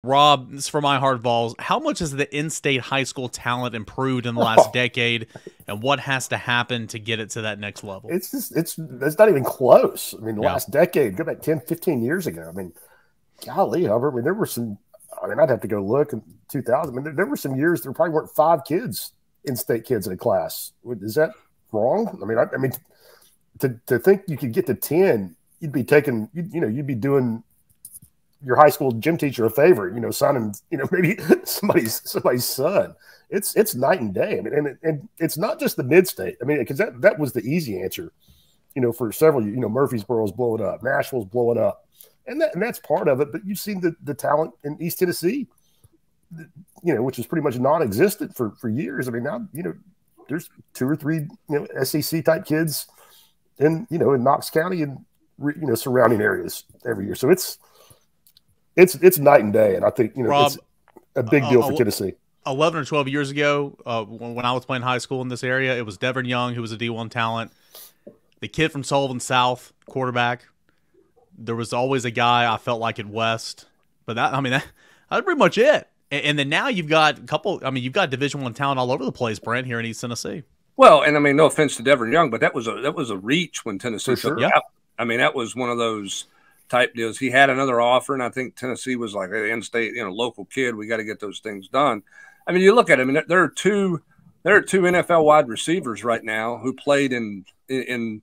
Rob, this is for my hard balls. How much has the in-state high school talent improved in the last decade, and what has to happen to get it to that next level? It's not even close. I mean, the Yeah. last decade, go back 10, 15 years ago. I mean, golly, Hubbard, I mean, there were some, I mean, I'd have to go look in 2000. I mean, there were some years there probably weren't 5 kids, in-state kids in a class. Is that wrong? I mean, to think you could get to 10, you'd be taking, you'd be doing your high school gym teacher a favor, signing, maybe somebody's son. It's night and day. I mean, and it's not just the mid-state. I mean, because that was the easy answer, for several years. Murfreesboro's blowing up, Nashville's blowing up, and that's part of it. But you've seen the talent in East Tennessee, which was pretty much non-existent for years. I mean, now there's 2 or 3 SEC type kids in Knox County and surrounding areas every year. So it's night and day, and I think Rob, it's a big deal for Tennessee. 11 or 12 years ago, when I was playing high school in this area, it was Devin Young who was a D1 talent. The kid from Sullivan South, quarterback. There was always a guy I felt like at West, but that's pretty much it. And then now you've got a couple. I mean, you've got Division I talent all over the place, Brent, here in East Tennessee. Well, and I mean, no offense to Devin Young, but that was a reach when Tennessee took it out. I mean, that was one of those type deals. He had another offer, and I think Tennessee was like, hey, in-state, local kid, we got to get those things done. I mean, you look at it. I mean, there are two NFL wide receivers right now who played in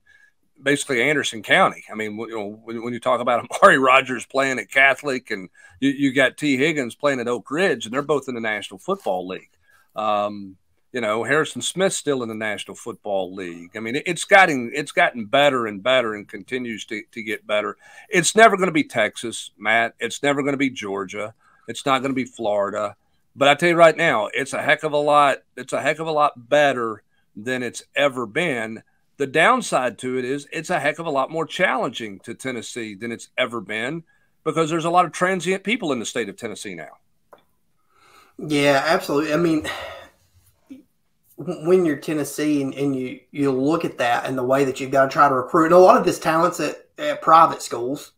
basically Anderson County. I mean, when you talk about Amari Rogers playing at Catholic, and you got T. Higgins playing at Oak Ridge, and they're both in the National Football League. Harrison Smith's still in the National Football League. I mean, it's gotten better and better and continues to get better. It's never going to be Texas, Matt. It's never going to be Georgia. It's not going to be Florida. But I tell you right now, it's a heck of a lot better than it's ever been. The downside to it is it's a heck of a lot more challenging to Tennessee than it's ever been, because there's a lot of transient people in the state of Tennessee now. Yeah, absolutely. I mean, when you're Tennessee and you look at that and the way that you've got to try to recruit, and a lot of this talent's at private schools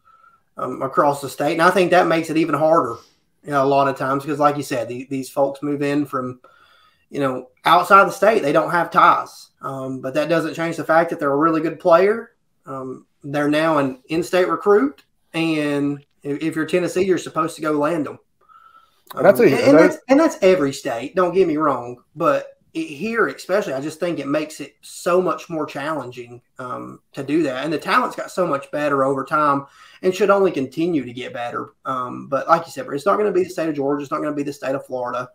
across the state, and I think that makes it even harder, a lot of times, because like you said, these folks move in from, outside the state. They don't have ties, but that doesn't change the fact that they're a really good player. They're now an in-state recruit, and if you're Tennessee, you're supposed to go land them. And I tell you, and that's every state. Don't get me wrong, but here especially, I just think it makes it so much more challenging to do that. And the talent's got so much better over time and should only continue to get better. But like you said, it's not going to be the state of Georgia. It's not going to be the state of Florida.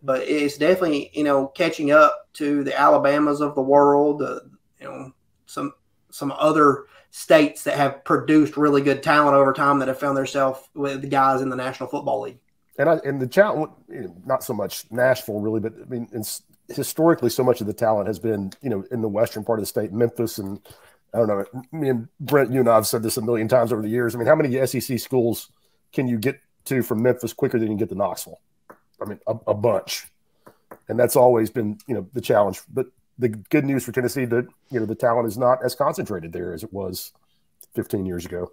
But it's definitely, catching up to the Alabamas of the world, some other states that have produced really good talent over time that have found themselves with the guys in the National Football League. And the talent, not so much Nashville really, but I mean, historically, so much of the talent has been, in the western part of the state, Memphis, and I don't know. Me and Brent, you and I have said this a million times over the years. I mean, how many SEC schools can you get to from Memphis quicker than you can get to Knoxville? I mean, a bunch, and that's always been, the challenge. But the good news for Tennessee that the talent is not as concentrated there as it was 15 years ago.